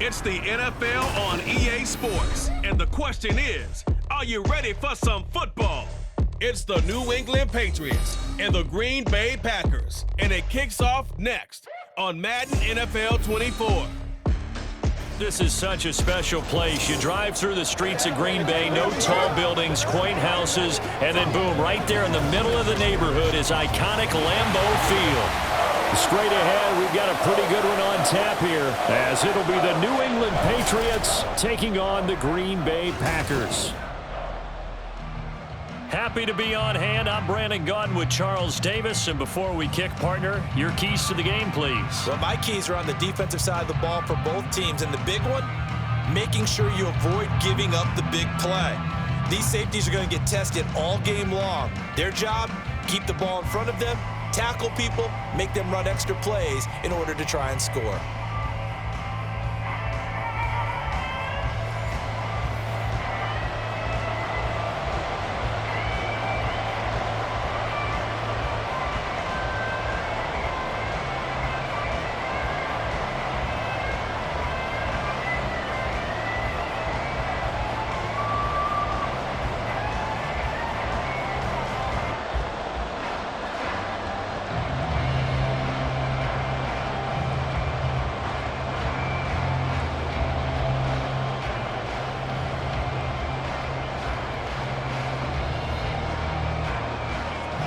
It's the NFL on EA Sports, and the question is, are you ready for some football? It's the New England Patriots and the Green Bay Packers, and it kicks off next on Madden NFL 24. This is such a special place. You drive through the streets of Green Bay, no tall buildings, quaint houses, and then boom, right there in the middle of the neighborhood is iconic Lambeau Field. Straight ahead, we've got a pretty good one on tap here, as it'll be the New England Patriots taking on the Green Bay Packers. Happy to be on hand. I'm Brandon Gaudin with Charles Davis. And before we kick, partner, your keys to the game, please. Well, my keys are on the defensive side of the ball for both teams. And the big one, making sure you avoid giving up the big play. These safeties are going to get tested all game long. Their job, keep the ball in front of them, tackle people, make them run extra plays in order to try and score.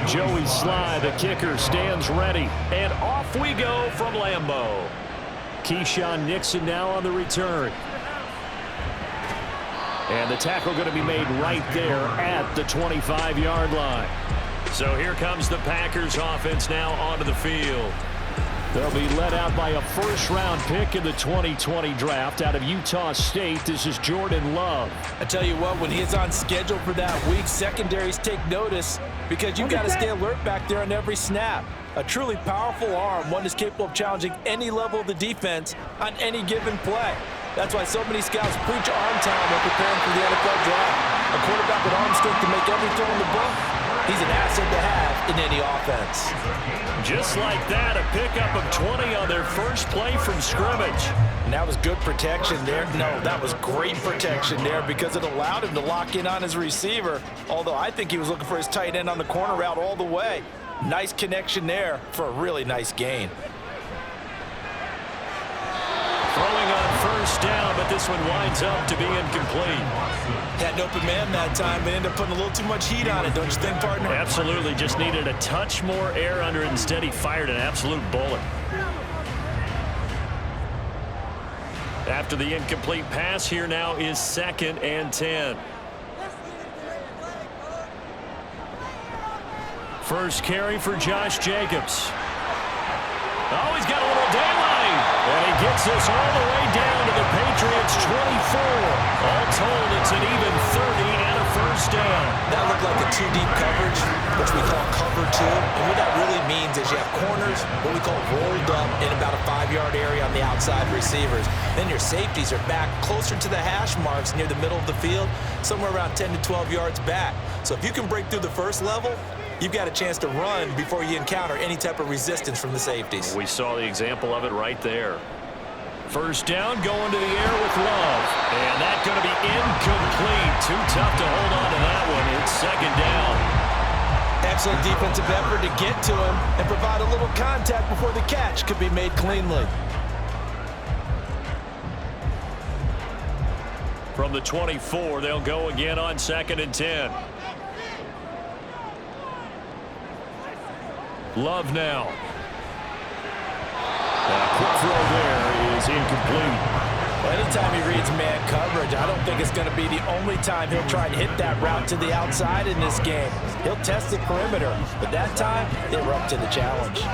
Joey Sly, the kicker, stands ready. And off we go from Lambeau. Keyshawn Nixon now on the return. And the tackle going to be made right there at the 25-yard line. So here comes the Packers offense now onto the field. They'll be led out by a first-round pick in the 2020 draft out of Utah State. This is Jordan Love. I tell you what, when he's on schedule for that week, secondaries take notice because you've got to stay alert back there on every snap. A truly powerful arm, one is capable of challenging any level of the defense on any given play. That's why so many scouts preach arm talent when preparing for the NFL draft. A quarterback with arm strength to make every throw in the book, he's an asset to have in any offense. Just like that, a pickup of 20 on their first play from scrimmage. And that was good protection there. No, that was great protection there because it allowed him to lock in on his receiver, although I think he was looking for his tight end on the corner route all the way. Nice connection there for a really nice gain. Throwing on first down, but this one winds up to be incomplete. Had an open man that time, but ended up putting a little too much heat on it, don't you think, partner? Absolutely, just needed a touch more air under it. Instead, he fired an absolute bullet. After the incomplete pass, here now is 2nd and 10. First carry for Josh Jacobs. Oh, he's got a little daylight. And he gets us all the way down to the Patriots' 24. All told, it's an even 30 and a first down. That looked like a two-deep coverage, which we call cover two. And what that really means is you have corners, what we call rolled up in about a 5-yard area on the outside receivers. Then your safeties are back closer to the hash marks near the middle of the field, somewhere around 10 to 12 yards back. So if you can break through the first level, you've got a chance to run before you encounter any type of resistance from the safeties. We saw the example of it right there. First down, going to the air with Love. And that's going to be incomplete. Too tough to hold on to that one. It's 2nd down. Excellent defensive effort to get to him and provide a little contact before the catch could be made cleanly. From the 24, they'll go again on 2nd and 10. Love now. A quick throw there is incomplete. Well, anytime he reads man coverage, I don't think it's going to be the only time he'll try to hit that route to the outside in this game. He'll test the perimeter, but that time they were up to the challenge.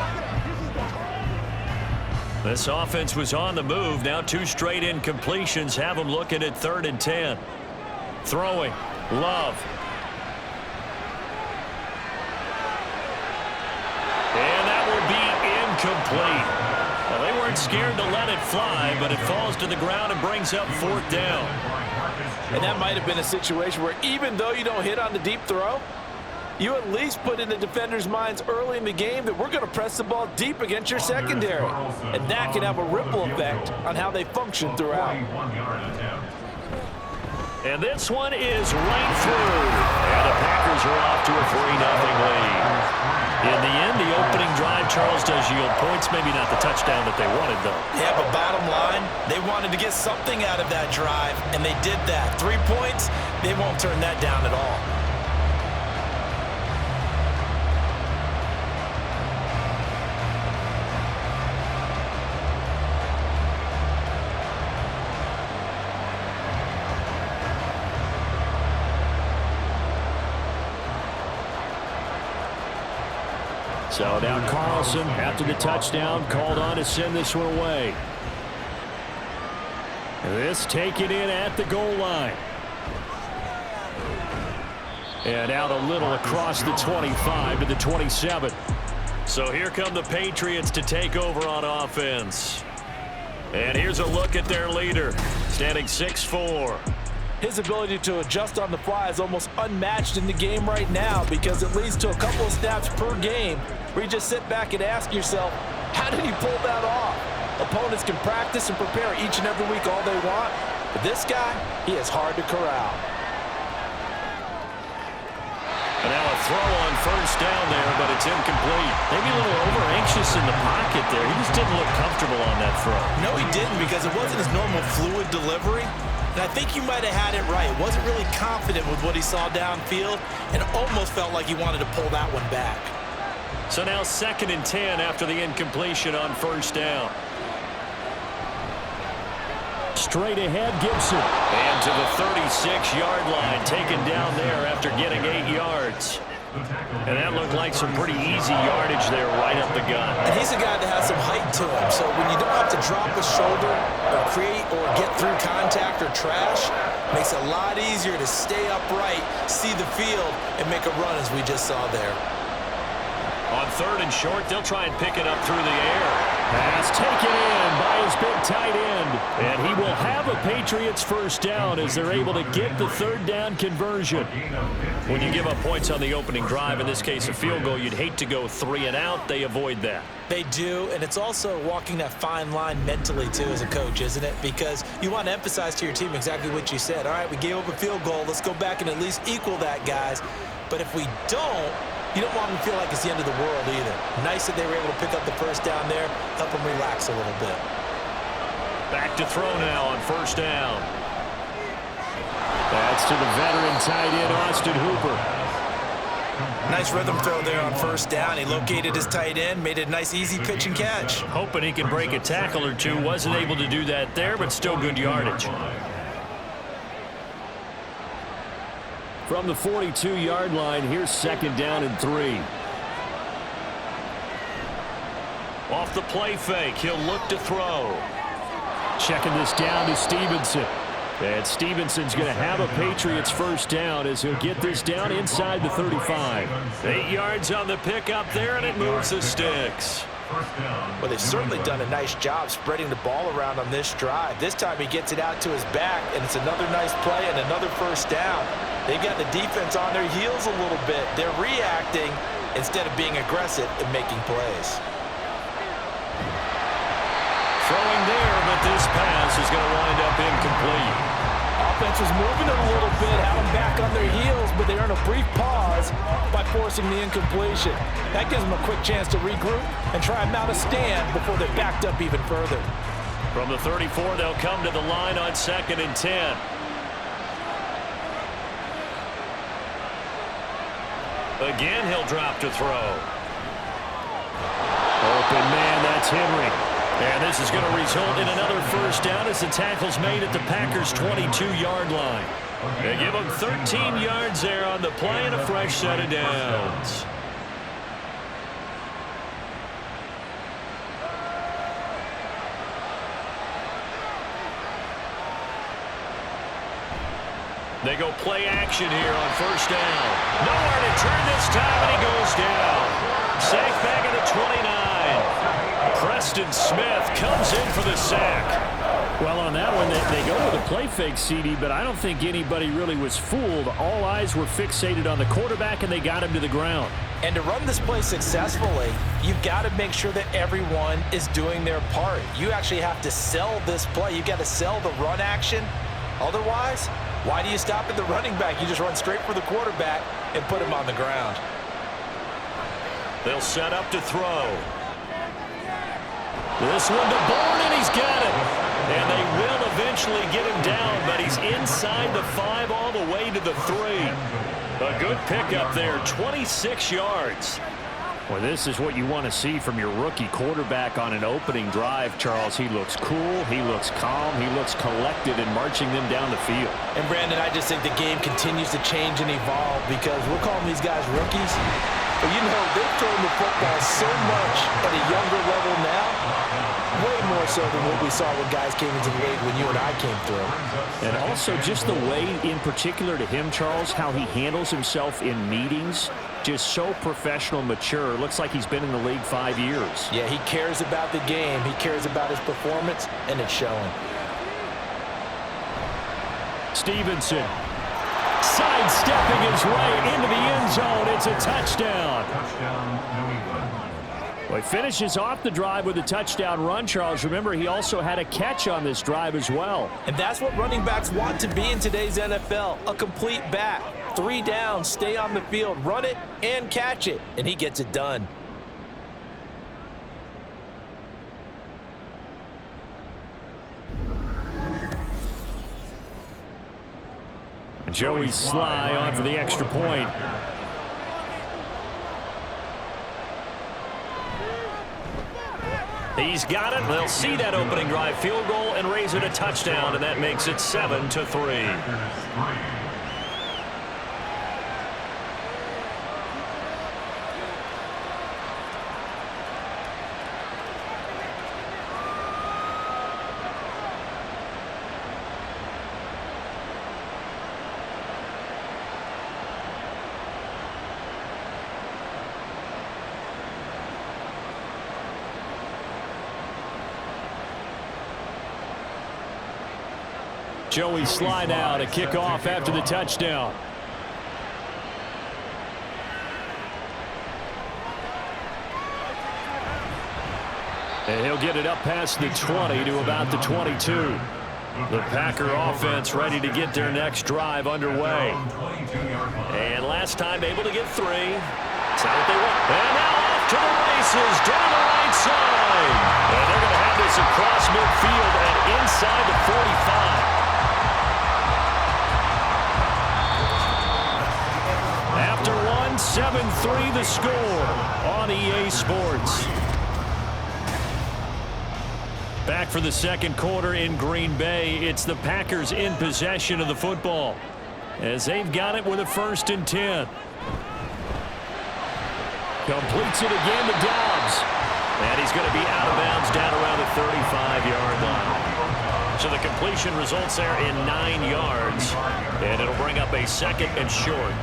This offense was on the move. Now 2 straight incompletions have them looking at 3rd and 10. Throwing. Love. And that will be incomplete. Well, they weren't scared to let it fly, but it falls to the ground and brings up 4th down. And that might have been a situation where even though you don't hit on the deep throw, You at least put in the defenders' minds early in the game that we're going to press the ball deep against your secondary. And that can have a ripple effect on how they function throughout. And this one is right through. And the Packers are off to a 3-0 lead. In the end, the opening drive, Charles, does yield points. Maybe not the touchdown that they wanted, though. Yeah, but bottom line, they wanted to get something out of that drive, and they did that. 3 points, they won't turn that down at all. So now Carlson, after the touchdown, called on to send this one away. This taken in at the goal line. And out a little across the 25 to the 27. So here come the Patriots to take over on offense. And here's a look at their leader, standing 6'4". His ability to adjust on the fly is almost unmatched in the game right now because it leads to a couple of snaps per game where you just sit back and ask yourself, how did he pull that off? Opponents can practice and prepare each and every week all they want, but this guy, he is hard to corral. And now a throw on first down there, but it's incomplete. Maybe a little over-anxious in the pocket there. He just didn't look comfortable on that throw. No, he didn't because it wasn't his normal fluid delivery. And I think you might have had it right. Wasn't really confident with what he saw downfield and almost felt like he wanted to pull that one back. So now 2nd and 10 after the incompletion on first down. Straight ahead, Gibson. And to the 36-yard line, taken down there after getting 8 yards. And that looked like some pretty easy yardage there right up the gut. And he's a guy that has some height to him, so when you don't have to drop a shoulder or create or get through contact or trash, it makes it a lot easier to stay upright, see the field, and make a run as we just saw there. On 3rd and short, they'll try and pick it up through the air. Pass taken in by his big tight end. And he will have a Patriots first down as they're able to get the 3rd down conversion. When you give up points on the opening drive, in this case a field goal, you'd hate to go 3 and out. They avoid that. They do, and it's also walking that fine line mentally, too, as a coach, isn't it? Because you want to emphasize to your team exactly what you said. All right, we gave up a field goal. Let's go back and at least equal that, guys. But if we don't, you don't want them to feel like it's the end of the world either. Nice that they were able to pick up the first down there, help them relax a little bit. Back to throw now on first down. That's to the veteran tight end, Austin Hooper. Nice rhythm throw there on first down. He located his tight end, made it a nice easy pitch and catch. Hoping he can break a tackle or two. Wasn't able to do that there, but still good yardage. From the 42-yard line, here's 2nd down and 3. Off the play fake, he'll look to throw. Checking this down to Stevenson. And Stevenson's going to have a Patriots first down as he'll get this down inside the 35. 8 yards on the pickup there, and it moves the sticks. Well, they've certainly done a nice job spreading the ball around on this drive. This time he gets it out to his back, and it's another nice play and another first down. They've got the defense on their heels a little bit. They're reacting instead of being aggressive and making plays. Throwing there, but this pass is going to wind up incomplete. Offense was moving it a little bit, had them back on their heels, but they earn a brief pause by forcing the incompletion. That gives them a quick chance to regroup and try and mount a stand before they're backed up even further. From the 34, they'll come to the line on 2nd and 10. Again, he'll drop to throw. Open man, that's Henry. And this is going to result in another first down as the tackle's made at the Packers' 22-yard line. They give them 13 yards there on the play and a fresh set of downs. They go play action here on first down. Nowhere to turn this time, and he goes down. Sacked back at the 29. Preston Smith comes in for the sack. Well, on that one, they go with a play fake, CD, but I don't think anybody really was fooled. All eyes were fixated on the quarterback, and they got him to the ground. And to run this play successfully, you've got to make sure that everyone is doing their part. You actually have to sell this play. You've got to sell the run action. Otherwise, why do you stop at the running back? You just run straight for the quarterback and put him on the ground. They'll set up to throw. This one to Bourne, and he's got it. And they will eventually get him down, but he's inside the 5 all the way to the 3. A good pickup there, 26 yards. Well, this is what you want to see from your rookie quarterback on an opening drive, Charles. He looks cool, he looks calm, he looks collected in marching them down the field. And, Brandon, I just think the game continues to change and evolve because we're calling these guys rookies. But, you know, they've thrown the football so much at a younger level now. Way more so than what we saw when guys came into the league when you and I came through. And also just the way, in particular to him, Charles, how he handles himself in meetings. Just so professional, mature. Looks like he's been in the league 5 years. Yeah, he cares about the game. He cares about his performance, and it's showing. Stevenson sidestepping his way into the end zone. It's a touchdown. Well, he finishes off the drive with a touchdown run, Charles. Remember, he also had a catch on this drive as well. And that's what running backs want to be in today's NFL, a complete back. 3 downs, stay on the field, run it, and catch it. And he gets it done. Joey Sly on for the extra point. He's got it. They'll see that opening drive field goal and raise it a touchdown, and that makes it 7-3. Joey Sly now to kick off after the touchdown. And he'll get it up past the 20 to about the 22. The Packer offense ready to get their next drive underway. And last time able to get 3. That's not what they want. And now off to the races down the right side. And they're going to have this across midfield and inside the 45. After 7-3 the score on EA Sports. Back for the second quarter in Green Bay. It's the Packers in possession of the football as they've got it with a 1st and 10. Completes it again to Dobbs. And he's going to be out of bounds down around the 35-yard line. So the completion results there in 9 yards. And it'll bring up a 2nd and short.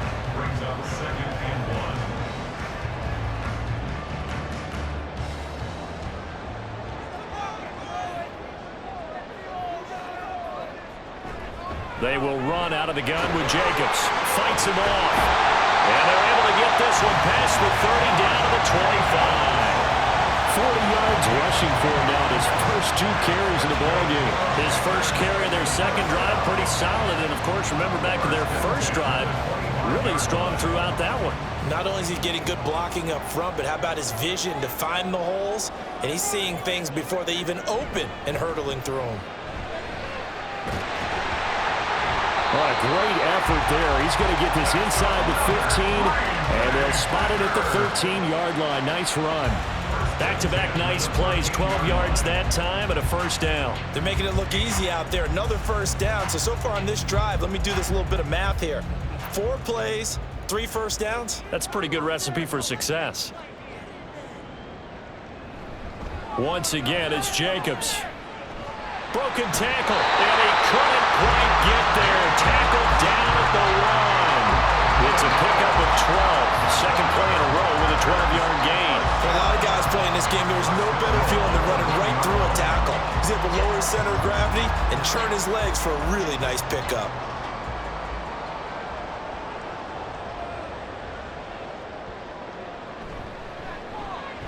They will run out of the gun with Jacobs. Fights him off. And they're able to get this one past the 30 down to the 25. 40 yards rushing for him now. His first 2 carries in the ballgame. His first carry of their second drive, pretty solid. And, of course, remember back to their first drive, really strong throughout that one. Not only is he getting good blocking up front, but how about his vision to find the holes? And he's seeing things before they even open and hurdling through them. Oh, a great effort there. He's going to get this inside the 15, and they'll spot it at the 13-yard line. Nice run. Back-to-back nice plays. 12 yards that time and a 1st down. They're making it look easy out there. Another 1st down. So far on this drive, let me do this little bit of math here. 4 plays, 3 1st downs. That's a pretty good recipe for success. Once again, it's Jacobs. Broken tackle, and he couldn't quite get there. Tackled down at the 1. It's a pickup of 12. Second play in a row with a 12-yard gain. For a lot of guys playing this game, there's no better feeling than running right through a tackle. He's able to lower his center of gravity and turn his legs for a really nice pickup.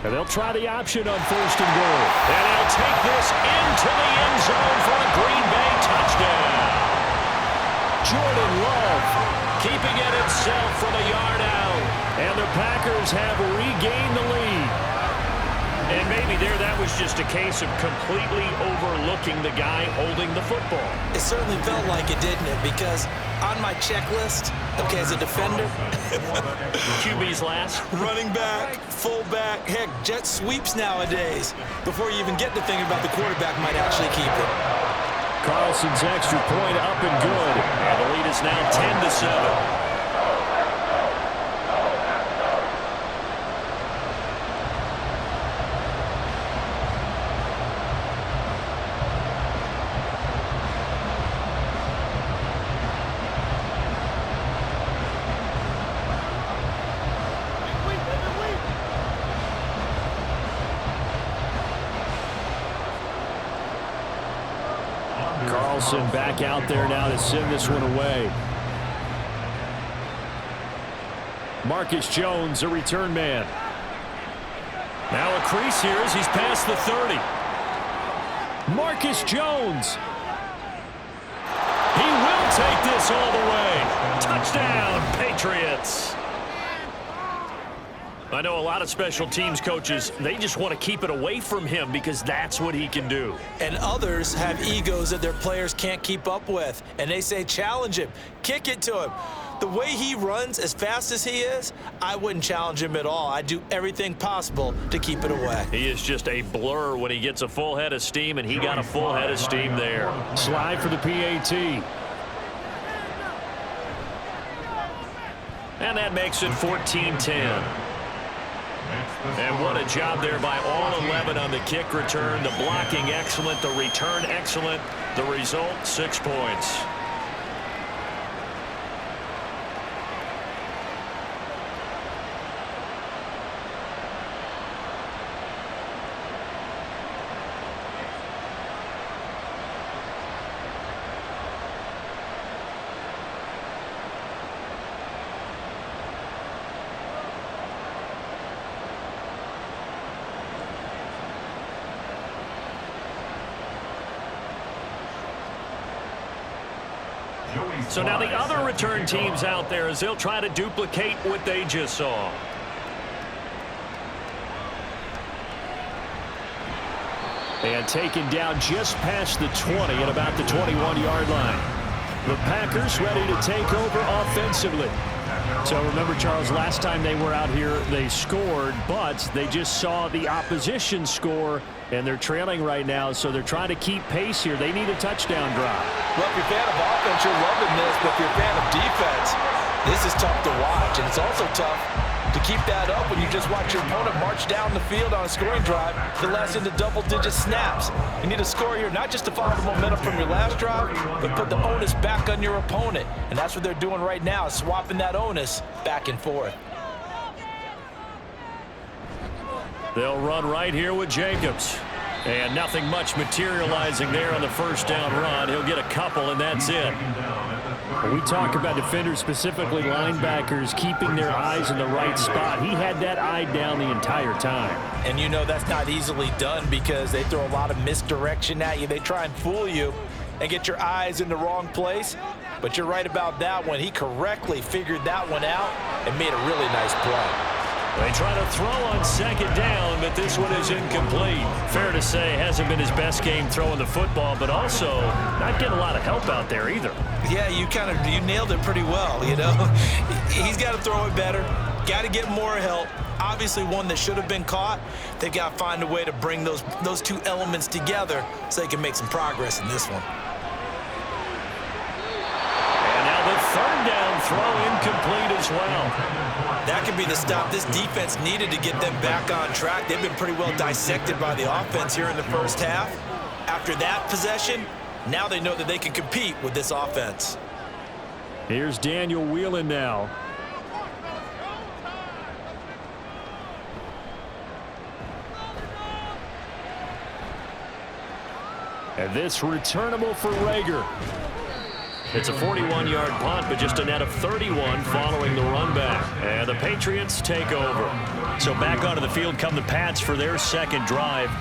And they'll try the option on 1st and goal. And they'll take this into the end zone for a Green Bay touchdown. Jordan Love keeping it himself for the yard out. And the Packers have regained the lead. And maybe that was just a case of completely overlooking the guy holding the football. It certainly felt like it, didn't it? Because on my checklist, okay, as a defender, QB's last. running back, fullback, heck, jet sweeps nowadays. Before you even get to thinking about the quarterback might actually keep it. Carlson's extra point up and good. And the lead is now 10-7. Carlson back out there now to send this one away. Marcus Jones, a return man. Now a crease here as he's past the 30. Marcus Jones. He will take this all the way. Touchdown, Patriots. I know a lot of special teams coaches, they just want to keep it away from him because that's what he can do. And others have egos that their players can't keep up with. And they say, challenge him, kick it to him. The way he runs as fast as he is, I wouldn't challenge him at all. I'd do everything possible to keep it away. He is just a blur when he gets a full head of steam, and he got a full head of steam there. Slide for the PAT. And that makes it 14-10. And what a job there by all 11 on the kick return. The blocking excellent, the return excellent. The result, 6 points. So now the other return teams out there as they'll try to duplicate what they just saw. And taken down just past the 20 at about the 21-yard line. The Packers ready to take over offensively. So remember, Charles, last time they were out here, they scored, but they just saw the opposition score, and they're trailing right now, so they're trying to keep pace here. They need a touchdown drive. Well, if you're a fan of offense, you're loving this, but if you're a fan of defense, this is tough to watch, and it's also tough to keep that up when you just watch your opponent march down the field on a scoring drive that lasts into double-digit snaps. You need a score here, not just to follow the momentum from your last drive, but put the onus back on your opponent. And that's what they're doing right now, swapping that onus back and forth. They'll run right here with Jacobs. And nothing much materializing there on the first down run. He'll get a couple, and that's it. When we talk about defenders, specifically linebackers, keeping their eyes in the right spot, he had that eye down the entire time. And you know that's not easily done because they throw a lot of misdirection at you. They try and fool you and get your eyes in the wrong place. But you're right about that one. He correctly figured that one out and made a really nice play. They try to throw on second down, but this one is incomplete. Fair to say, hasn't been his best game throwing the football, but also not getting a lot of help out there either. Yeah, you nailed it pretty well, you know. He's got to throw it better, got to get more help. Obviously one that should have been caught. They've got to find a way to bring those two elements together so they can make some progress in this one. And now the third down throw incomplete as well. That could be the stop this defense needed to get them back on track. They've been pretty well dissected by the offense here in the first half. After that possession, now they know that they can compete with this offense. Here's Daniel Whelan now. And this returnable for Rager. It's a 41-yard punt, but just a net of 31 following the run back. And the Patriots take over. So back onto the field come the Pats for their second drive.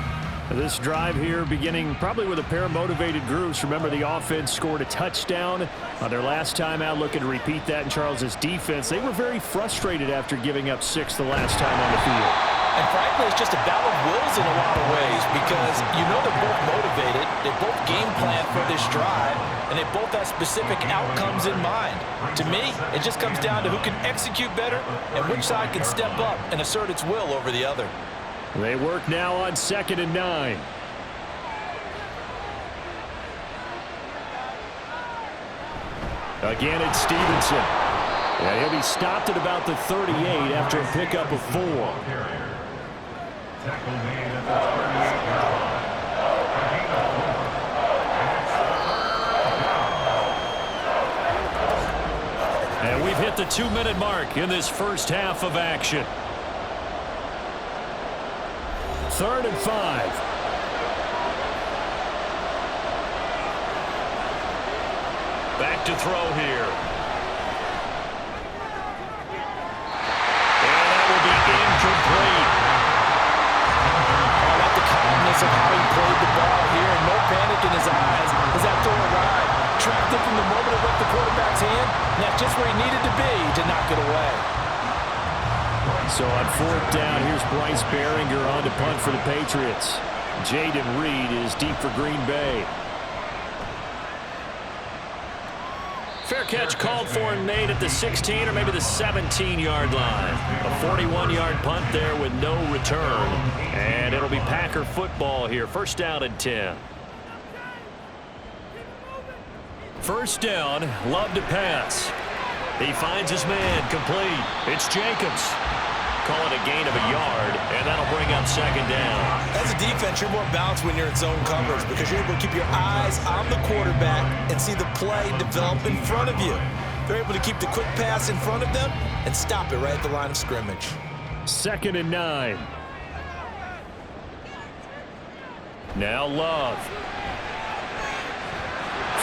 This drive here beginning probably with a pair of motivated groups. Remember, the offense scored a touchdown on their last time out, looking to repeat that in Charles's defense. They were very frustrated after giving up 6 the last time on the field. And frankly, it's just a battle of wills in a lot of ways because you know they're both motivated, they both game plan for this drive, and they both have specific outcomes in mind. To me, it just comes down to who can execute better and which side can step up and assert its will over the other. They work now on 2nd and 9. Again, it's Stevenson. Yeah, he'll be stopped at about the 38 after a pickup of 4. And we've hit the 2-minute mark in this first half of action. 3rd and 5. Back to throw here. And that will be incomplete. I like the calmness of how he played the ball here. No panic in his eyes as that throw arrived. Tracked it from the moment it left the quarterback's hand. And that's just where he needed to be to knock it away. So on 4th down, here's Bryce Behringer on to punt for the Patriots. Jaden Reed is deep for Green Bay. Fair catch called for and made at the 16 or maybe the 17-yard line. A 41-yard punt there with no return. And it'll be Packer football here. 1st down and 10. 1st down, Love to pass. He finds his man, complete. It's Jacobs. Call it a gain of a yard, and that'll bring up 2nd down. As a defense, you're more balanced when you're in zone coverage because you're able to keep your eyes on the quarterback and see the play develop in front of you. They're able to keep the quick pass in front of them and stop it right at the line of scrimmage. 2nd and 9. Now Love.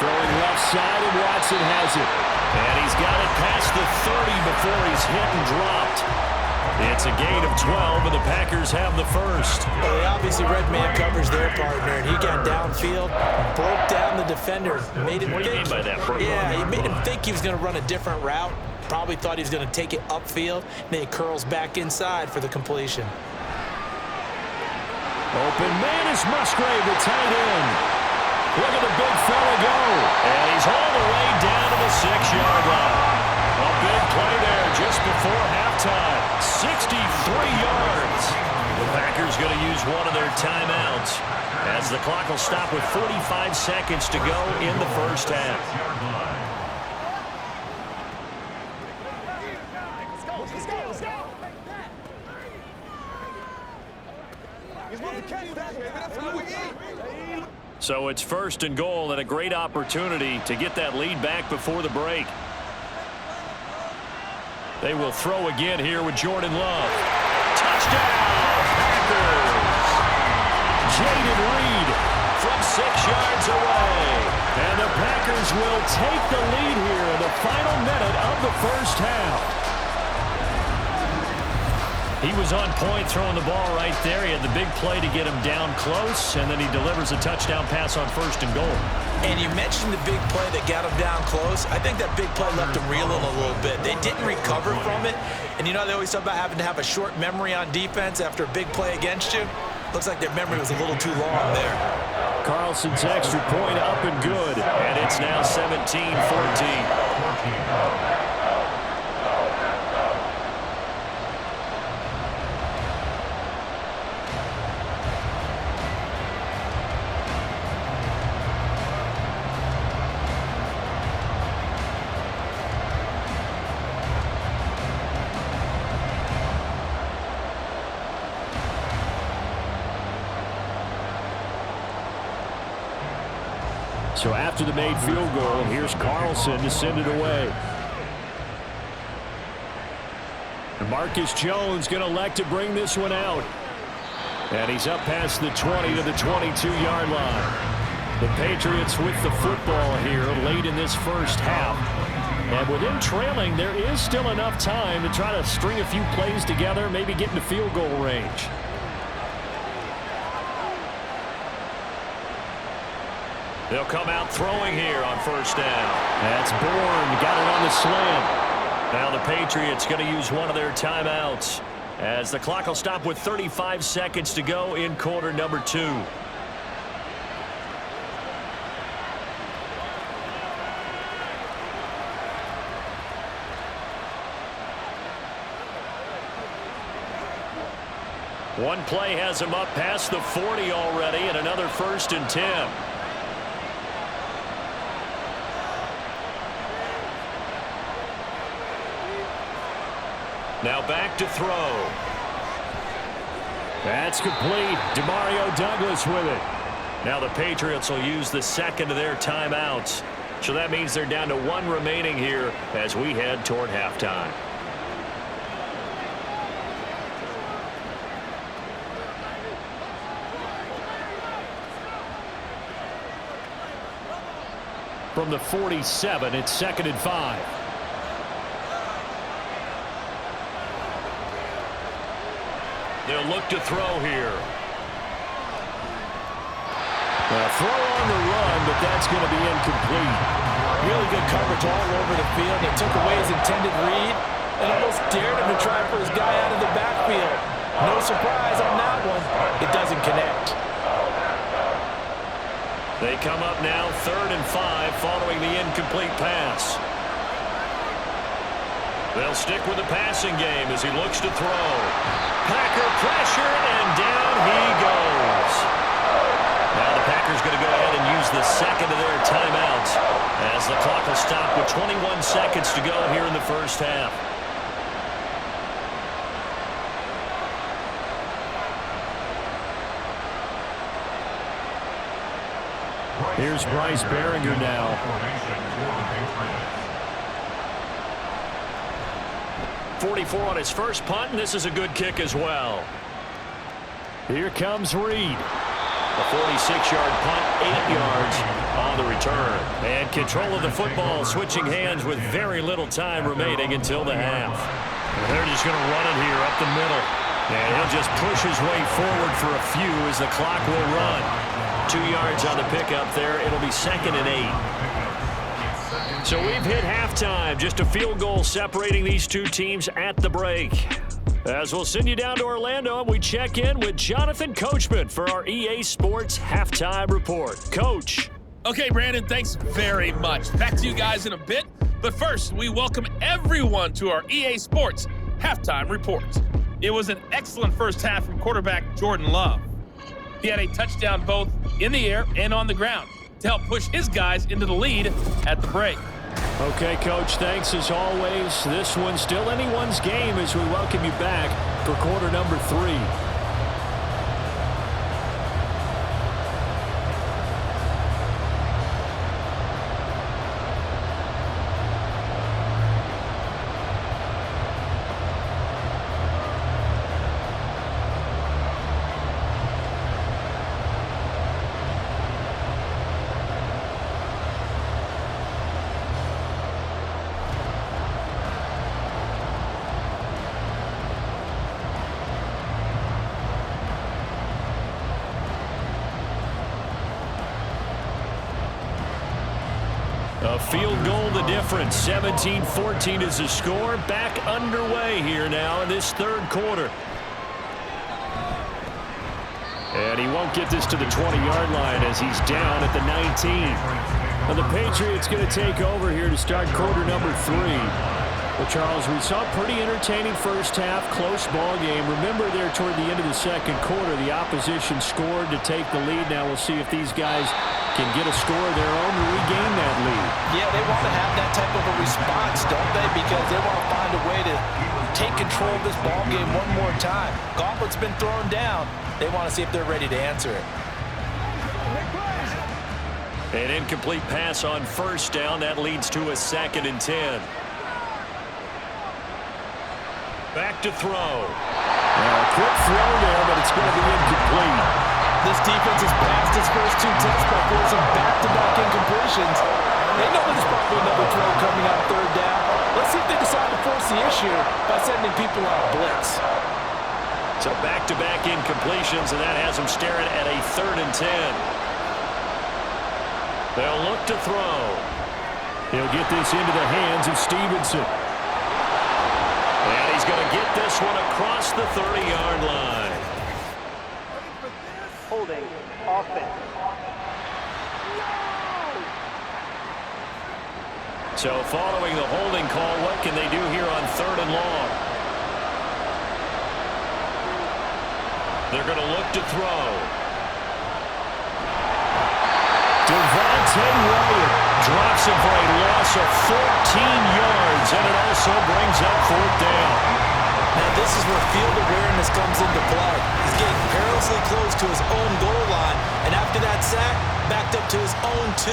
Throwing left side, and Watson has it. And he's got it past the 30 before he's hit and dropped. It's a gain of 12, and the Packers have the first. Well, they obviously read man coverage their partner, and he got downfield, broke down the defender, made him What do you mean by that? Yeah, he made him think he was going to run a different route. Probably thought he was going to take it upfield. Then he curls back inside for the completion. Open man is Musgrave, the tight end. Look at the big fella go. And he's all the way down to the 6-yard line. A big play there just before halftime. 63 yards. The Packers going to use one of their timeouts as the clock will stop with 45 seconds to go in the first half. So it's 1st and goal and a great opportunity to get that lead back before the break. They will throw again here with Jordan Love. Touchdown, Packers! Jaden Reed from 6 yards away. And the Packers will take the lead here in the final minute of the first half. He was on point throwing the ball right there. He had the big play to get him down close, and then he delivers a touchdown pass on 1st and goal. And you mentioned the big play that got him down close. I think that big play left him reeling a little bit. They didn't recover from it. And you know, they always talk about having to have a short memory on defense after a big play against you. Looks like their memory was a little too long there. Carlson's extra point up and good. And it's now 17-14. So after the made field goal, here's Carlson to send it away. And Marcus Jones going to elect to bring this one out. And he's up past the 20 to the 22-yard line. The Patriots with the football here late in this first half. And with them trailing, there is still enough time to try to string a few plays together, maybe get into field goal range. They'll come out throwing here on first down. That's Bourne, got it on the slant. Now the Patriots going to use one of their timeouts as the clock will stop with 35 seconds to go in quarter number 2. One play has him up past the 40 already, and another 1st and 10. Now back to throw. That's complete. Demario Douglas with it. Now the Patriots will use the second of their timeouts. So that means they're down to 1 remaining here as we head toward halftime. From the 47, it's 2nd and 5. They'll look to throw here. Throw on the run, but that's going to be incomplete. Really good coverage all over the field. They took away his intended read and almost dared him to try for his guy out of the backfield. No surprise on that one. It doesn't connect. They come up now 3rd and 5 following the incomplete pass. They'll stick with the passing game as he looks to throw. Packer pressure, and down he goes. Now the Packers going to go ahead and use the second of their timeouts as the clock will stop with 21 seconds to go here in the first half. Here's Bryce Behringer now. .44 on his first punt, and this is a good kick as well. Here comes Reed. A 46-yard punt, 8 yards on the return. And control of the football switching hands with very little time remaining until the half. And they're just going to run it here up the middle. And he'll just push his way forward for a few as the clock will run. 2 yards on the pickup there. It'll be 2nd and 8. So we've hit halftime. Just a field goal separating these two teams at the break. As we'll send you down to Orlando, we check in with Jonathan Coachman for our EA Sports Halftime Report. Coach. Okay, Brandon, thanks very much. Back to you guys in a bit. But first, we welcome everyone to our EA Sports Halftime Report. It was an excellent first half from quarterback Jordan Love. He had a touchdown both in the air and on the ground to help push his guys into the lead at the break. Okay, Coach, thanks as always. This one's still anyone's game as we welcome you back for quarter number 3. A field goal the difference. 17-14 is the score. Back underway here now in this third quarter. And he won't get this to the 20-yard line as he's down at the 19. Now the Patriots going to take over here to start quarter number 3. Well, Charles, we saw a pretty entertaining first half, close ball game. Remember there toward the end of the second quarter, the opposition scored to take the lead. Now we'll see if these guys can get a score of their own to regain that lead. Yeah, they want to have that type of a response, don't they? Because they want to find a way to take control of this ball game one more time. Gauntlet's been thrown down. They want to see if they're ready to answer it. An incomplete pass on first down. That leads to a 2nd and 10. Back to throw. A quick throw there, but it's going to be incomplete. This defense has passed its first 2 tests by forcing back-to-back incompletions. They know there's probably another throw coming on 3rd down. Let's see if they decide to force the issue by sending people on a blitz. So back-to-back incompletions, and that has them staring at a 3rd and 10. They'll look to throw. He'll get this into the hands of Stevenson. And he's going to get this one across the 30-yard line. Holding offense. So following the holding call, what can they do here on 3rd and long? They're going to look to throw. Devontae Wyatt Drops him for a loss of 14 yards, and it also brings up 4th down. Now this is where field awareness comes into play. He's getting perilously close to his own goal line, and after that sack, backed up to his own 2.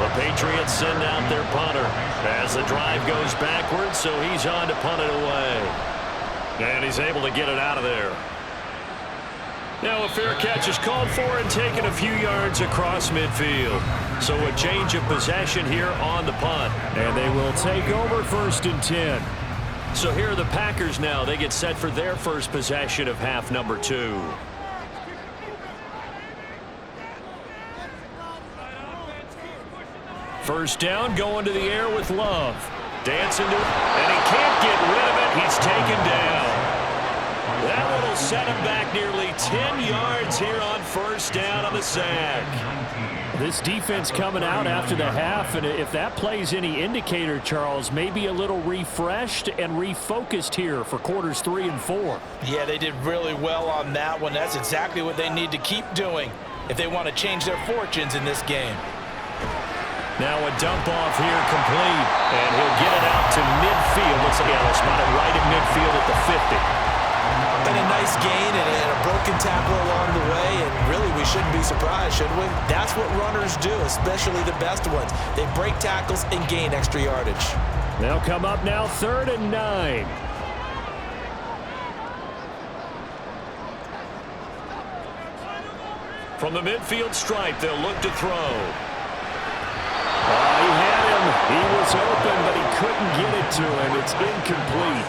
The Patriots send out their punter as the drive goes backwards, so he's on to punt it away. And he's able to get it out of there. Now a fair catch is called for and taken a few yards across midfield. So a change of possession here on the punt. And they will take over 1st and 10. So here are the Packers now. They get set for their first possession of half number 2. First down, going to the air with Love. Dancing to it, and he can't get rid of it. He's taken down. That one will set him back nearly 10 yards here on 1st down on the sack. This defense coming out after the half, and if that plays any indicator, Charles, maybe a little refreshed and refocused here for quarters 3 and 4. Yeah, they did really well on that one. That's exactly what they need to keep doing if they want to change their fortunes in this game. Now a dump off here complete, and he'll get it out to midfield. Looks like they'll spot it right at midfield at the 50. Been a nice gain and a broken tackle along the way, and really we shouldn't be surprised, should we? That's what runners do, especially the best ones. They break tackles and gain extra yardage. They'll come up now 3rd and 9. From the midfield stripe, they'll look to throw. He had him. He was open, but he couldn't get it to him. It's incomplete.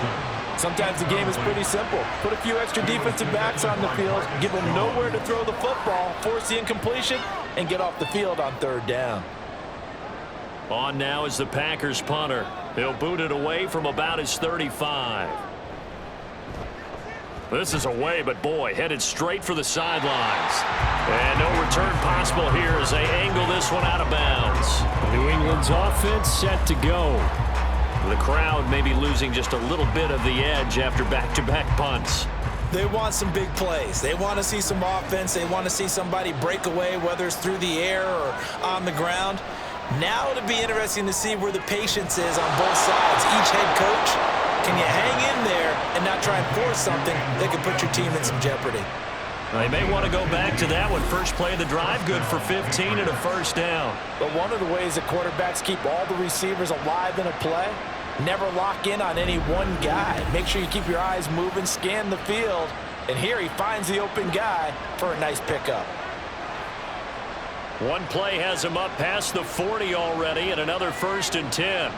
Sometimes the game is pretty simple. Put a few extra defensive backs on the field, give them nowhere to throw the football, force the incompletion, and get off the field on 3rd down. On now is the Packers punter. He'll boot it away from about his 35. This is away, but boy, headed straight for the sidelines. And no return possible here as they angle this one out of bounds. New England's offense set to go. The crowd may be losing just a little bit of the edge after back-to-back punts. They want some big plays. They want to see some offense. They want to see somebody break away, whether it's through the air or on the ground. Now it'll be interesting to see where the patience is on both sides. Each head coach, can you hang in there and not try and force something that could put your team in some jeopardy? They may want to go back to that one. First play of the drive, good for 15 and a 1st down. But one of the ways that quarterbacks keep all the receivers alive in a play, never lock in on any one guy. Make sure you keep your eyes moving, scan the field, and here he finds the open guy for a nice pickup. One play has him up past the 40 already, and another 1st and 10.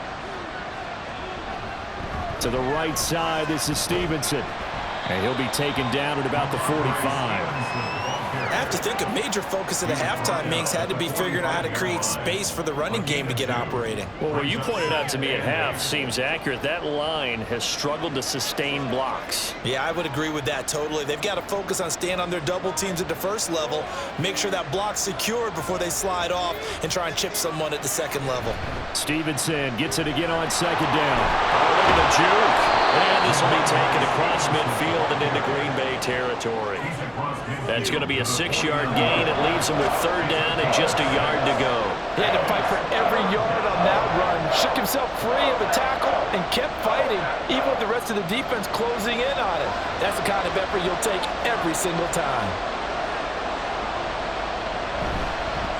To the right side, this is Stevenson. And he'll be taken down at about the 45. I have to think a major focus of the halftime Minks had to be figuring out how to create space for the running game to get operating. Well, what you pointed out to me at half seems accurate. That line has struggled to sustain blocks. Yeah, I would agree with that totally. They've got to focus on staying on their double teams at the 1st level, make sure that block's secured before they slide off and try and chip someone at the 2nd level. Stevenson gets it again on 2nd down. Oh, look at the juke. And this will be taken across midfield and into Green Bay territory. That's going to be a 6-yard gain. It leaves him with 3rd down and just a yard to go. He had to fight for every yard on that run. Shook himself free of the tackle and kept fighting, even with the rest of the defense closing in on him. That's the kind of effort you'll take every single time.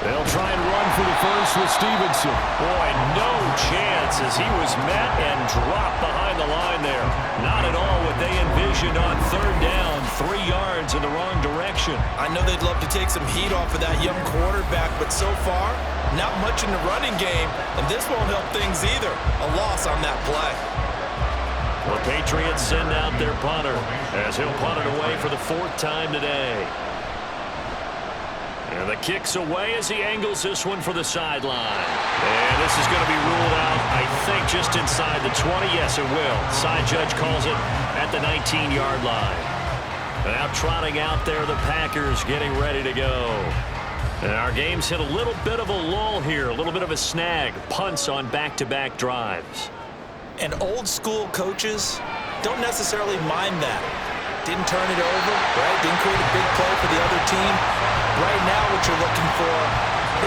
They'll try and run for the first with Stevenson. Boy, no chance as he was met and dropped behind the line there. Not at all what they envisioned on third down, 3 yards in the wrong direction. I know they'd love to take some heat off of that young quarterback, but so far, not much in the running game, and this won't help things either. A loss on that play. The Patriots send out their punter as he'll punt it away for the 4th time today. And the kick's away as he angles this one for the sideline. And this is going to be ruled out, I think, just inside the 20. Yes, it will. Side judge calls it at the 19-yard line. Now trotting out there, the Packers getting ready to go. And our game's hit a little bit of a lull here, a little bit of a snag. Punts on back-to-back drives. And old-school coaches don't necessarily mind that. Didn't turn it over, right? Didn't create a big play for the other team. Right now what you're looking for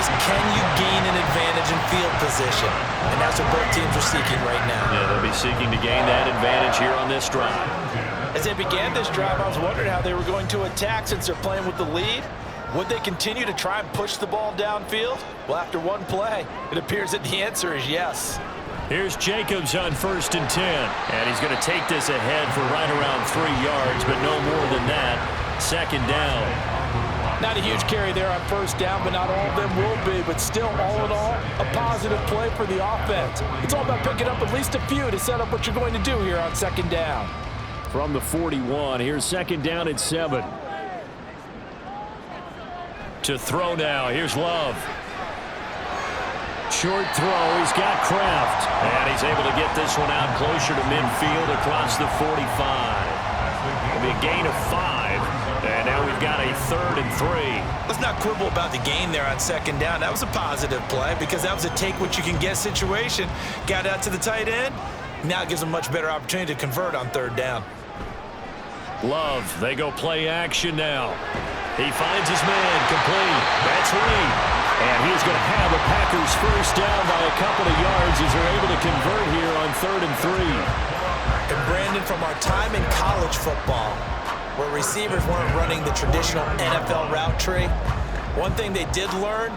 is can you gain an advantage in field position? And that's what both teams are seeking right now. Yeah, they'll be seeking to gain that advantage here on this drive. As they began this drive, I was wondering how they were going to attack since they're playing with the lead. Would they continue to try and push the ball downfield? Well, after one play, it appears that the answer is yes. Here's Jacobs on 1st and 10. And he's going to take this ahead for right around 3 yards, but no more than that. 2nd down. Not a huge carry there on 1st down, but not all of them will be. But still, all in all, a positive play for the offense. It's all about picking up at least a few to set up what you're going to do here on 2nd down. From the 41, here's 2nd down at 7. To throw now, here's Love. Short throw, he's got Kraft. And he's able to get this one out closer to midfield across the 45. It'll be a gain of 5. And now we've got a 3rd and 3. Let's not quibble about the gain there on 2nd down. That was a positive play because that was a take-what-you-can-get situation. Got out to the tight end. Now it gives them a much better opportunity to convert on 3rd down. Love, they go play action now. He finds his man, complete. That's Reed. And he's going to have the Packers first down by a couple of yards as they're able to convert here on 3rd and 3. And Brandon, from our time in college football, where receivers weren't running the traditional NFL route tree, one thing they did learn,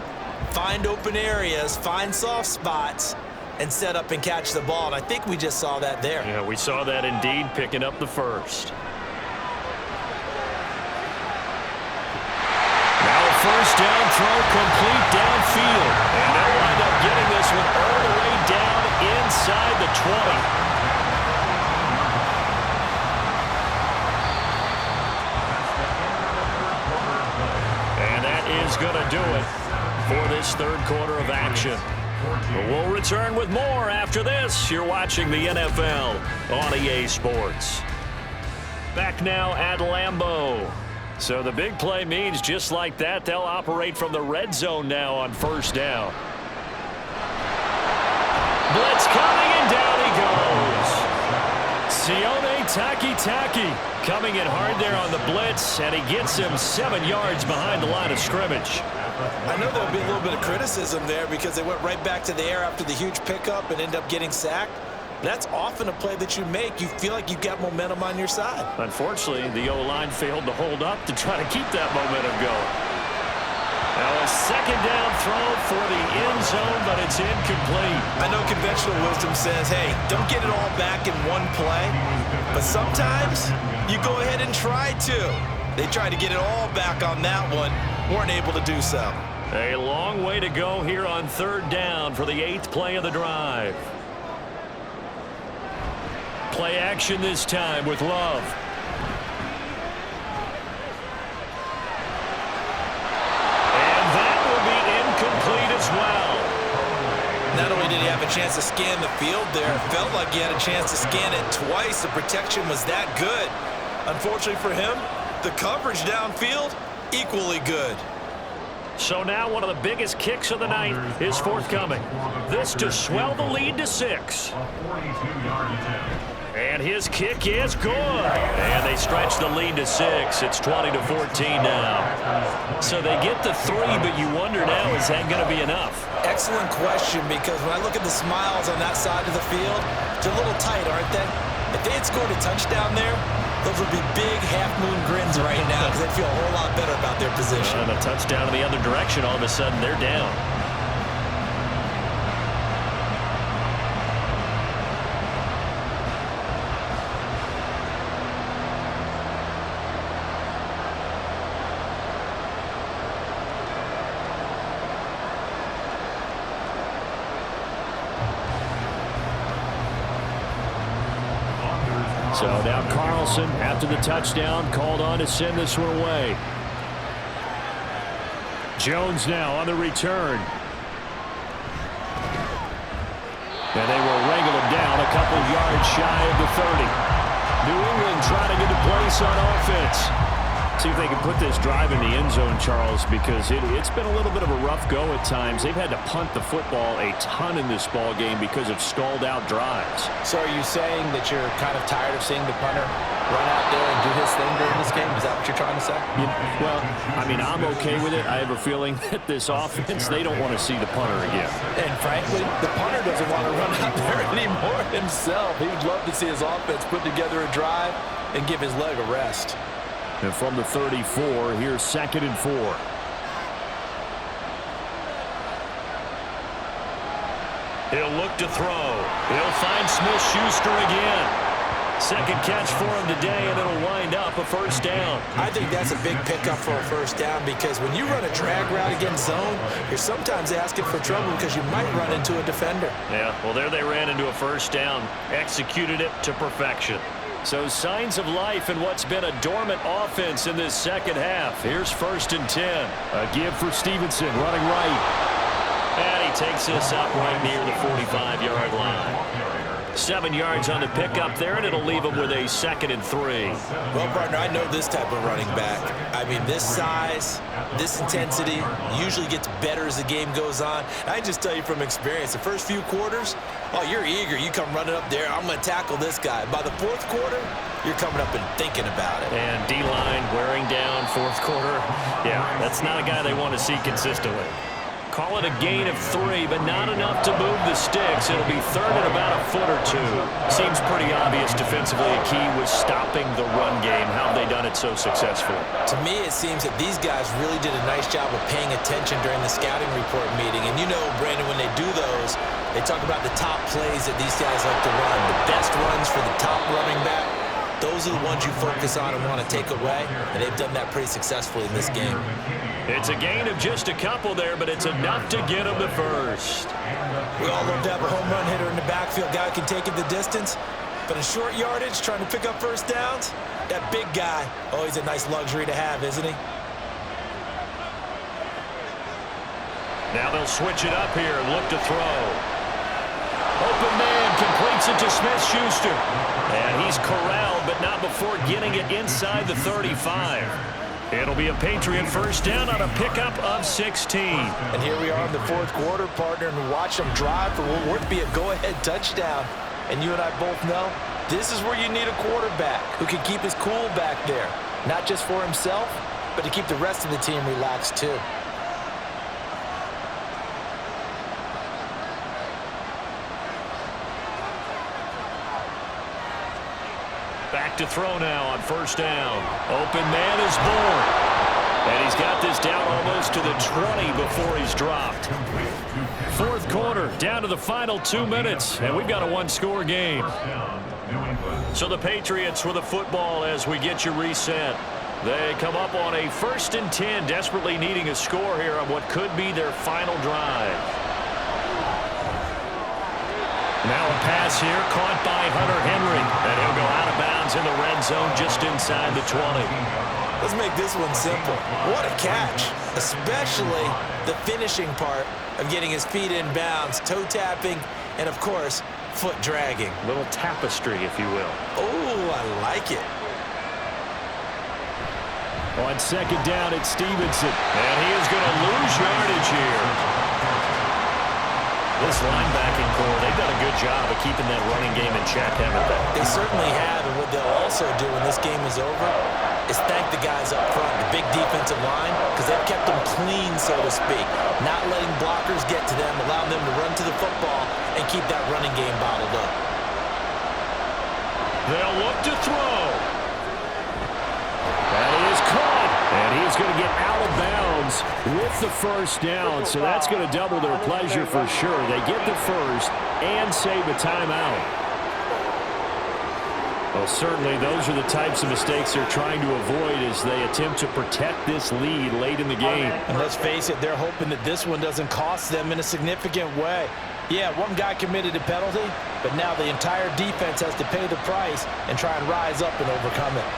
find open areas, find soft spots, and set up and catch the ball. And I think we just saw that there. Yeah, we saw that indeed, picking up the first. Now a first down throw complete downfield. And they'll wind up getting this one all the way down inside the 20. Is going to do it for this 3rd quarter of action. But we'll return with more after this. You're watching the NFL on EA Sports. Back now at Lambeau. So the big play means just like that, they'll operate from the red zone now on 1st down. Blitz coming, and down he goes. Sione Takitaki coming in hard there on the blitz, and he gets him 7 yards behind the line of scrimmage. I know there'll be a little bit of criticism there because they went right back to the air after the huge pickup and ended up getting sacked. That's often a play that you make. You feel like you've got momentum on your side. Unfortunately, the O-line failed to hold up to try to keep that momentum going. Now a 2nd down throw for the end zone, but it's incomplete. I know conventional wisdom says, hey, don't get it all back in one play. But sometimes you go ahead and try to. They tried to get it all back on that one. Weren't able to do so. A long way to go here on 3rd down for the 8th play of the drive. Play action this time with Love. And that will be incomplete as well. Not only did he have a chance to scan the field there, it felt like he had a chance to scan it twice. The protection was that good. Unfortunately for him, the coverage downfield, equally good. So now one of the biggest kicks of the night is forthcoming. This to swell the lead to 6. And his kick is good. And they stretch the lead to 6. It's 20-14 now. So they get the 3, but you wonder now, is that going to be enough? Excellent question, because when I look at the smiles on that side of the field, they're a little tight, aren't they? If they had scored a touchdown there, Those will be big half-moon grins right now because they feel a whole lot better about their position. And a touchdown in the other direction, all of a sudden they're down. So now Carlson, after the touchdown, called on to send this one away. Jones now on the return. And they will wrangle him down a couple yards shy of the 30. New England trying to get a place on offense. See if they can put this drive in the end zone, Charles, because it's been a little bit of a rough go at times. They've had to punt the football a ton in this ball game because of stalled out drives. So are you saying that you're kind of tired of seeing the punter run out there and do his thing during this game? Is that what you're trying to say? Yeah, well, I mean, I'm okay with it. I have a feeling that this offense, they don't want to see the punter again. And frankly, the punter doesn't want to run out there anymore himself. He would love to see his offense put together a drive and give his leg a rest. And from the 34, here's 2nd and 4. He'll look to throw. He'll find Smith-Schuster again. Second catch for him today, and it'll wind up a first down. I think that's a big pickup for a first down because when you run a drag route against zone, you're sometimes asking for trouble because you might run into a defender. Yeah, well, there they ran into a first down. Executed it to perfection. So signs of life in what's been a dormant offense in this second half. Here's 1st and 10. A give for Stevenson, running right. And he takes this up right near the 45-yard line. 7 yards on the pickup there, and it'll leave him with a 2nd and 3. Well, partner, I know this type of running back. I mean, this size, this intensity usually gets better as the game goes on. I just tell you from experience, the first few quarters, oh, you're eager. You come running up there, I'm going to tackle this guy. By the 4th quarter, you're coming up and thinking about it. And D-line wearing down 4th quarter. Yeah, that's not a guy they want to see consistently. Call it a gain of 3, but not enough to move the sticks. It'll be 3rd and about a foot or 2. Seems pretty obvious defensively a key was stopping the run game. How have they done it so successfully? To me, it seems that these guys really did a nice job of paying attention during the scouting report meeting. And you know, Brandon, when they do those, they talk about the top plays that these guys like to run, the best runs for the top running back. Those are the ones you focus on and want to take away, and they've done that pretty successfully in this game. It's a gain of just a couple there, but it's enough to get him to first. We all love to have a home run hitter in the backfield, guy who can take it the distance. But in short yardage, trying to pick up first downs, that big guy, oh, he's a nice luxury to have, isn't he? Now they'll switch it up here and look to throw. Open man completes it to Smith-Schuster. And he's corralled, but not before getting it inside the 35. It'll be a Patriot first down on a pickup of 16. And here we are in the 4th quarter, partner, and watch them drive for what would be a go-ahead touchdown. And you and I both know this is where you need a quarterback who can keep his cool back there. Not just for himself, but to keep the rest of the team relaxed too. Back to throw now on first down. Open man is Bourne. And he's got this down almost to the 20 before he's dropped. 4th quarter, down to the final 2 minutes, and we've got a 1-score game. So the Patriots with the football as we get you reset. They come up on a 1st and 10, desperately needing a score here on what could be their final drive. Now a pass here caught by Hunter Henry, and he'll go out of bounds in the red zone just inside the 20. Let's make this one simple. What a catch, especially the finishing part of getting his feet in bounds, toe tapping, and of course, foot dragging. Little tapestry, if you will. Oh, I like it. On 2nd down, it's Stevenson. And he is going to lose yardage here. This linebacking core, they've done a good job of keeping that running game in check, haven't they? They certainly have, and what they'll also do when this game is over is thank the guys up front, the big defensive line, because they've kept them clean, so to speak. Not letting blockers get to them, allowing them to run to the football and keep that running game bottled up. They'll look to throw. is going to get out of bounds with the first down, so that's going to double their pleasure for sure. They get the first and save a timeout. Well, certainly those are the types of mistakes they're trying to avoid as they attempt to protect this lead late in the game. And let's face it, they're hoping that this one doesn't cost them in a significant way. Yeah, one guy committed a penalty, but now the entire defense has to pay the price and try and rise up and overcome it.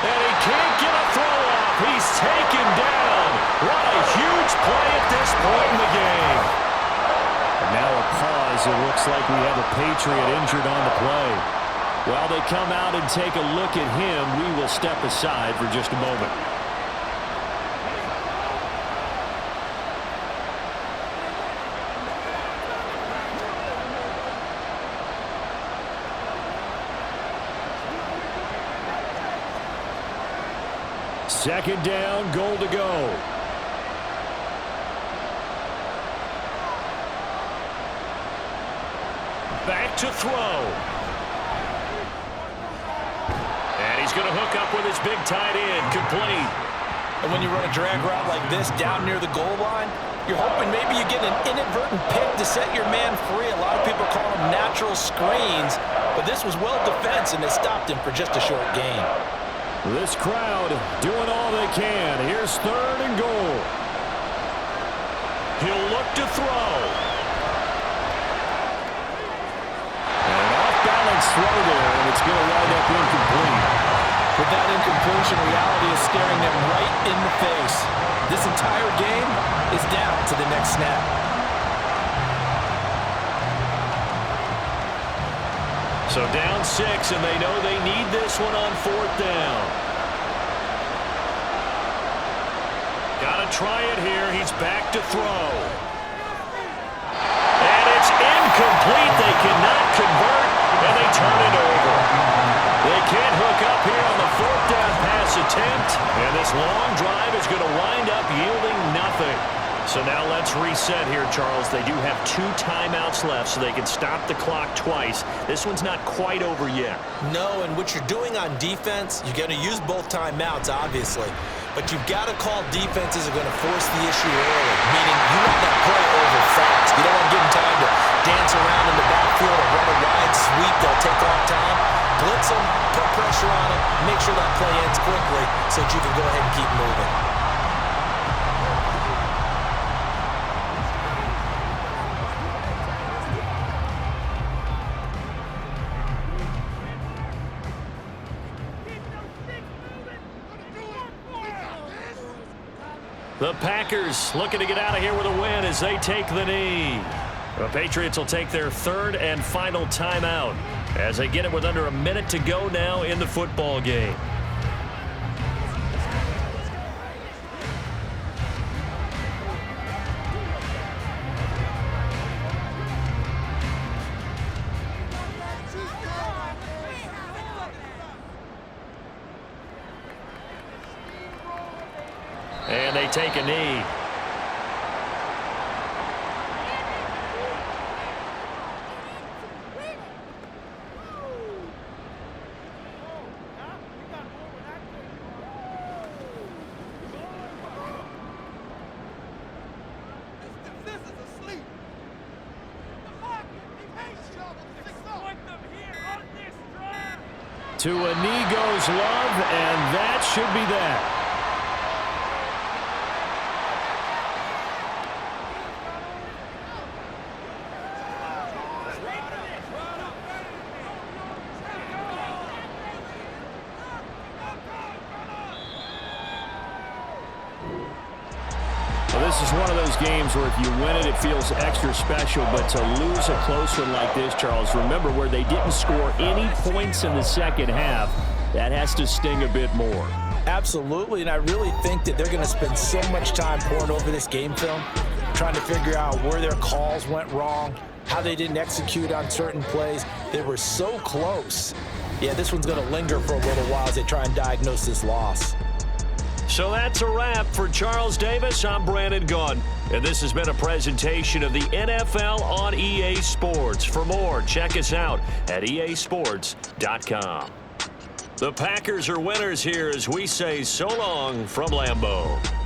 And he can't get a throw off. He's taken down. What a huge play at this point in the game. And now a pause. It looks like we have a Patriot injured on the play. While they come out and take a look at him, we will step aside for just a moment. Second down, goal to go. Back to throw. And he's going to hook up with his big tight end, complete. And when you run a drag route like this down near the goal line, you're hoping maybe you get an inadvertent pick to set your man free. A lot of people call them natural screens, but this was well defense, and they stopped him for just a short gain. This crowd doing all they can. Here's third and goal. He'll look to throw. An off-balance throw there, and it's going to wind up incomplete. With that incompletion, reality is staring them right in the face. This entire game is down to the next snap. So down 6, and they know they need this one on fourth down. Got to try it here. He's back to throw. And it's incomplete. They cannot convert, and they turn it over. They can't hook up here on the fourth down pass attempt, and this long drive is going to wind up yielding nothing. So now let's reset here, Charles. They do have 2 timeouts left, so they can stop the clock twice. This one's not quite over yet. No, and what you're doing on defense, you're going to use both timeouts, obviously. But you've got to call defenses are going to force the issue early, meaning you want that play over fast. You don't want to give them time to dance around in the backfield or run a wide sweep that'll take off time. Blitz them, put pressure on them, make sure that play ends quickly so that you can go ahead and keep moving. The Packers looking to get out of here with a win as they take the knee. The Patriots will take their third and final timeout as they get it with under a minute to go now in the football game. And they take a knee. To a knee goes Love, and that should be that. Well, this is one of those games where if you win it, it feels extra special. But to lose a close one like this, Charles, remember where they didn't score any points in the second half, that has to sting a bit more. Absolutely, and I really think that they're going to spend so much time poring over this game film, trying to figure out where their calls went wrong, how they didn't execute on certain plays. They were so close. Yeah, this one's going to linger for a little while as they try and diagnose this loss. So that's a wrap for Charles Davis. I'm Brandon Gaudin, and this has been a presentation of the NFL on EA Sports. For more, check us out at easports.com. The Packers are winners here as we say so long from Lambeau.